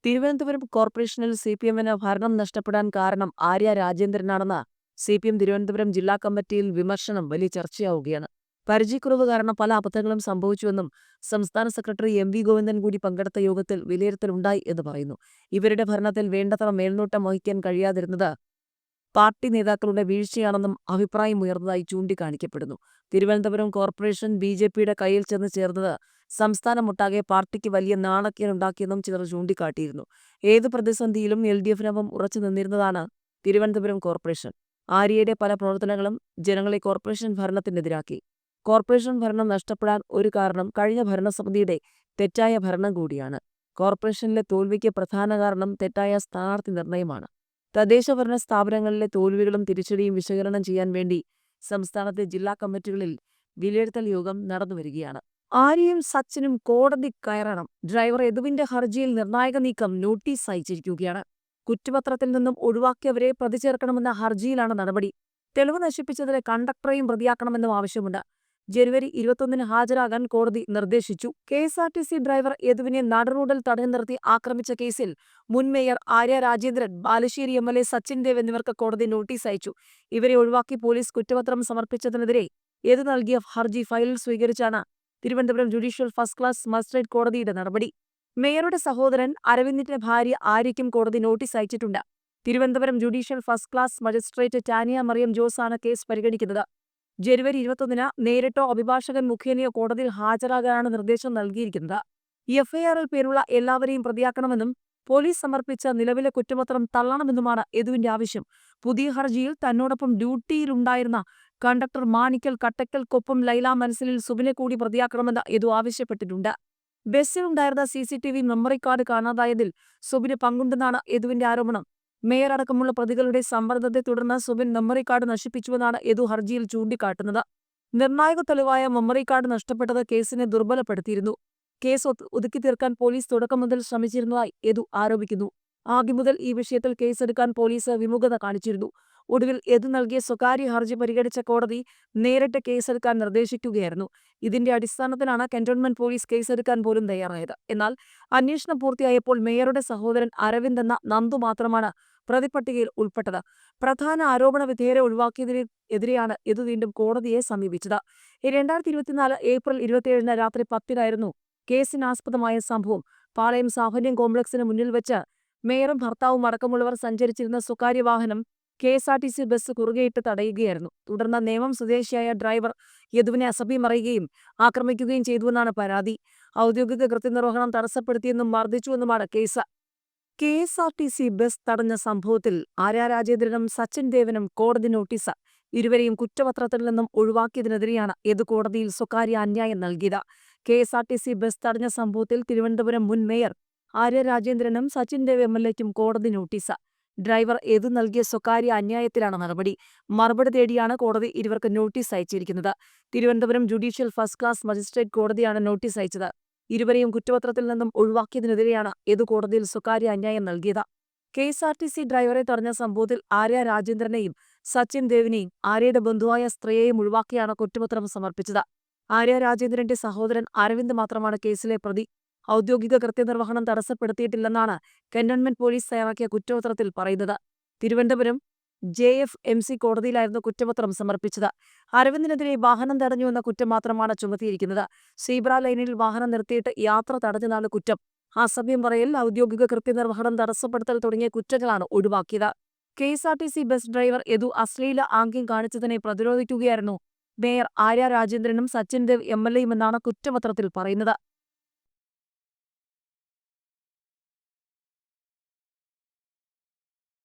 തിരുവനന്തപുരം കോർപ്പറേഷനിൽ സിപിഎമ്മിന് ഭരണം നഷ്ടപ്പെടാൻ കാരണം ആര്യ രാജേന്ദ്രനാണെന്ന് സിപിഎം തിരുവനന്തപുരം ജില്ലാ കമ്മിറ്റിയിൽ വിമർശനം വലിയ ചർച്ചയാവുകയാണ്. പരിചയക്കുറവ് കാരണം പല അബദ്ധങ്ങളും സംഭവിച്ചുവെന്നും സംസ്ഥാന സെക്രട്ടറി എം.വി. ഗോവിന്ദൻ കൂടി പങ്കെടുത്ത യോഗത്തിൽ വിലയിരുത്തലുണ്ടായി എന്ന് പറയുന്നു. ഇവരുടെ ഭരണത്തിൽ വേണ്ടത്ര മേൽനോട്ടം വഹിക്കാൻ കഴിയാതിരുന്നത് പാർട്ടി നേതാക്കളുടെ വീഴ്ചയാണെന്നും അഭിപ്രായമുയർന്നതായി ചൂണ്ടിക്കാണിക്കപ്പെടുന്നു. തിരുവനന്തപുരം കോർപ്പറേഷൻ ബി.ജെ.പിയുടെ കയ്യിൽ ചെന്ന് ചേർന്നത് സംസ്ഥാനമൊട്ടാകെ പാർട്ടിക്ക് വലിയ നാണക്കേടുണ്ടാക്കിയെന്നും ചിലർ ചൂണ്ടിക്കാട്ടിയിരുന്നു. ഏത് പ്രതിസന്ധിയിലും എൽ.ഡി.എഫിനൊപ്പം ഉറച്ചു നിന്നിരുന്നതാണ് തിരുവനന്തപുരം കോർപ്പറേഷൻ. ആര്യയുടെ പല പ്രവർത്തനങ്ങളും ജനങ്ങളെ കോർപ്പറേഷൻ ഭരണത്തിനെതിരാക്കി. കോർപ്പറേഷൻ ഭരണം നഷ്ടപ്പെടാൻ ഒരു കാരണം കഴിഞ്ഞ ഭരണസമിതിയുടെ തെറ്റായ ഭരണം കൂടിയാണ്. കോർപ്പറേഷനിലെ തോൽവിക്ക് പ്രധാന കാരണം തെറ്റായ സ്ഥാനാർത്ഥി നിർണയമാണ്. തദ്ദേശഭരണ സ്ഥാപനങ്ങളിലെ തോൽവികളും തിരിച്ചടിയും വിശകലനം ചെയ്യാൻ വേണ്ടി സംസ്ഥാനത്തെ ജില്ലാ കമ്മിറ്റികളിൽ വിലയിരുത്തൽ യോഗം നടന്നുവരികയാണ്. ആര്യയും സച്ചിനും കോടതി കയറണം. ഡ്രൈവർ യദുവിന്റെ ഹർജിയിൽ നിർണായക നീക്കം നോട്ടീസ് അയച്ചിരിക്കുകയാണ്. കുറ്റപത്രത്തിൽ നിന്നും ഒഴിവാക്കിയവരെ പ്രതി ചേർക്കണമെന്ന ഹർജിയിലാണ് നടപടി. തെളിവ് നശിപ്പിച്ചതിന് കണ്ടക്ടറെയും പ്രതിയാക്കണമെന്നും ആവശ്യമുണ്ട്. ജനുവരി 21-ന് ഹാജരാകാൻ കോടതി നിർദ്ദേശിച്ചു. കെ.എസ്.ആർ.ടി.സി ഡ്രൈവർ യദുവിനെ നടുറോഡിൽ തടഞ്ഞു നിർത്തി ആക്രമിച്ച കേസിൽ മുൻ മേയർ ആര്യ രാജേന്ദ്രൻ, ബാലുശ്ശേരി എം.എൽ.എ സച്ചിൻ ദേവ് എന്നിവർക്ക് കോടതി നോട്ടീസ് അയച്ചു. ഇവരെ ഒഴിവാക്കി പോലീസ് കുറ്റപത്രം സമർപ്പിച്ചതിനെതിരെ യദു നൽകിയ ഹർജി ഫയലിൽ സ്വീകരിച്ചാണ് Thiruvananthapuram judicial first class magistrate കോടതിയുടെ നടപടി. മേയറുടെ സഹോദരൻ അരവിന്ദിന്റെ ഭാര്യ ആര്യയ്ക്കും കോടതി നോട്ടീസ് അയച്ചിട്ടുണ്ട്. Thiruvananthapuram judicial first class magistrate Tania Mariam Jose ആണ് കേസ് പരിഗണിക്കുന്നത്. ജനുവരി 21-ന് നേരിട്ടോ അഭിഭാഷകൻ മുഖേനയോ കോടതിയിൽ ഹാജരാകാനാണ് നിർദ്ദേശം നൽകിയിരിക്കുന്നത്. എഫ്ഐആറിൽ പേരുള്ള എല്ലാവരെയും പ്രതിയാക്കണമെന്നും പോലീസ് സമർപ്പിച്ച നിലവിലെ കുറ്റപത്രം തള്ളണമെന്നുമാണ് യദുവിന്റെ ആവശ്യം. പുതിയ ഹർജിയിൽ തന്നോടൊപ്പം ഡ്യൂട്ടിയിലുണ്ടായിരുന്ന കണ്ടക്ടർ മാണിക്കൽ കട്ടക്കൽക്കൊപ്പം ലൈല മനസ്സിലിൽ സുബിനെ കൂടി പ്രതിയാക്കണമെന്ന് യദു ആവശ്യപ്പെട്ടിട്ടുണ്ട്. ബസ്സിലുണ്ടായിരുന്ന CCTV മെമ്മറി കാർഡ് കാണാതായതിൽ സുബിന് പങ്കുണ്ടെന്നാണ് യദുവിന്റെ ആരോപണം. മേയർ അടക്കമുള്ള പ്രതികളുടെ സമ്മർദ്ദത്തെ തുടർന്ന് സുബിൻ മെമ്മറി കാർഡ് നശിപ്പിച്ചുവെന്നാണ് യദു ഹർജിയിൽ ചൂണ്ടിക്കാട്ടുന്നത്. നിർണായക തെളിവായ മെമ്മറി കാർഡ് നഷ്ടപ്പെട്ടത് കേസിനെ ദുർബലപ്പെടുത്തിയിരുന്നു. കേസ് ഒതുക്കി തീർക്കാൻ പോലീസ് തുടക്കം മുതൽ ശ്രമിച്ചിരുന്നതായി യദു ആരോപിക്കുന്നു. ആദ്യം മുതൽ ഈ വിഷയത്തിൽ കേസെടുക്കാൻ പോലീസ് വിമുഖത കാണിച്ചിരുന്നു. ഒടുവിൽ യദു നൽകിയ സ്വകാര്യ ഹർജി പരിഗണിച്ച കോടതി നേരിട്ട് കേസെടുക്കാൻ നിർദ്ദേശിക്കുകയായിരുന്നു. ഇതിന്റെ അടിസ്ഥാനത്തിലാണ് കന്റോൺമെന്റ് പോലീസ് കേസെടുക്കാൻ പോലും തയ്യാറായത്. എന്നാൽ അന്വേഷണം പൂർത്തിയായപ്പോൾ മേയറുടെ സഹോദരൻ അരവിന്ദ് എന്ന നന്ദു മാത്രമാണ് പ്രതിപട്ടികയിൽ ഉൾപ്പെട്ടത്. പ്രധാന ആരോപണ വിധേയരെ ഒഴിവാക്കിയതിനെതിരെയാണ് യദു വീണ്ടും കോടതിയെ സമീപിച്ചത്. 2024 ഏപ്രിൽ 27-ന് രാത്രി 10-നായിരുന്നു കേസിനാസ്പദമായ സംഭവം. പാളയം സാഫല്യം കോംപ്ലക്സിന് മുന്നിൽ വെച്ച് മേയറും ഭർത്താവും അടക്കമുള്ളവർ സഞ്ചരിച്ചിരുന്ന സ്വകാര്യ വാഹനം കെ.എസ്.ആർ.ടി.സി ബസ് കുറുകെയിട്ട് തടയുകയായിരുന്നു. തുടർന്ന് നേമം സ്വദേശിയായ ഡ്രൈവർ യദുവിനെ അസഭ്യമറിയുകയും ആക്രമിക്കുകയും ചെയ്തുവെന്നാണ് പരാതി. ഔദ്യോഗിക കൃത്യനിർവഹണം തടസ്സപ്പെടുത്തിയെന്നും മർദ്ദിച്ചുവെന്നുമാണ് കേസ്. കെ.എസ്.ആർ.ടി.സി ബസ് തടഞ്ഞ സംഭവത്തിൽ ആര്യ രാജേന്ദ്രനും സച്ചിൻ ദേവിനും കോടതി നോട്ടീസ്. ഇരുവരെയും കുറ്റപത്രത്തിൽ നിന്നും ഒഴിവാക്കിയതിനെതിരെയാണ് യദു കോടതിയിൽ സ്വകാര്യ അന്യായം നൽകിയത്. കെ.എസ്.ആർ.ടി.സി ബസ് തടഞ്ഞ സംഭവത്തിൽ തിരുവനന്തപുരം മുൻ മേയർ ആര്യ രാജേന്ദ്രനും സച്ചിൻ ദേവ് എം.എൽ.എക്കും കോടതി നോട്ടീസ്. ഡ്രൈവർ യദു നൽകിയ സ്വകാര്യ അന്യായത്തിലാണ് നടപടി. മറുപടി തേടിയാണ് കോടതി ഇരുവർക്ക് നോട്ടീസ് അയച്ചിരിക്കുന്നത്. Thiruvananthapuram judicial first class magistrate കോടതിയാണ് നോട്ടീസ് അയച്ചത്. ഇരുവരെയും കുറ്റപത്രത്തിൽ നിന്നും ഒഴിവാക്കിയതിനെതിരെയാണ് യദു കോടതിയിൽ സ്വകാര്യ അന്യായം നൽകിയത്. കെ.എസ്.ആർ.ടി.സി ഡ്രൈവറെ തടഞ്ഞ സംഭവത്തിൽ ആര്യ രാജേന്ദ്രനെയും സച്ചിൻ ദേവിനെയും ആര്യയുടെ ബന്ധുവായ സ്ത്രീയെയും ഒഴിവാക്കിയാണ് കുറ്റപത്രം സമർപ്പിച്ചത്. ആര്യ രാജേന്ദ്രന്റെ സഹോദരൻ അരവിന്ദ് മാത്രമാണ് കേസിലെ പ്രതി. ഔദ്യോഗിക കൃത്യനിർവഹണം തടസ്സപ്പെടുത്തിയിട്ടില്ലെന്നാണ് കന്റോൺമെന്റ് പോലീസ് തയ്യാറാക്കിയ കുറ്റപത്രത്തിൽ പറയുന്നത്. തിരുവനന്തപുരം JFMC കോടതിയിലായിരുന്നു കുറ്റപത്രം സമർപ്പിച്ചത്. അരവിന്ദിനെതിരെ വാഹനം തടഞ്ഞുവെന്ന കുറ്റം മാത്രമാണ് ചുമത്തിയിരിക്കുന്നത്. സീബ്ര ലൈനിൽ വാഹനം നിർത്തിയിട്ട് യാത്ര തടഞ്ഞതാണ് കുറ്റം. അസഭ്യം പറയൽ, ഔദ്യോഗിക കൃത്യനിർവഹണം തടസ്സപ്പെടുത്തൽ തുടങ്ങിയ കുറ്റങ്ങളാണ് ഒഴിവാക്കിയത്. കെ.എസ്.ആർ.ടി.സി ബസ് ഡ്രൈവർ യദു അശ്ലീല ആംഗ്യം കാണിച്ചതിനെ പ്രതിരോധിക്കുകയായിരുന്നു മേയർ ആര്യ രാജേന്ദ്രനും സച്ചിൻ ദേവ് എം.എൽ.എയുമെന്നാണ് കുറ്റപത്രത്തിൽ പറയുന്നത്.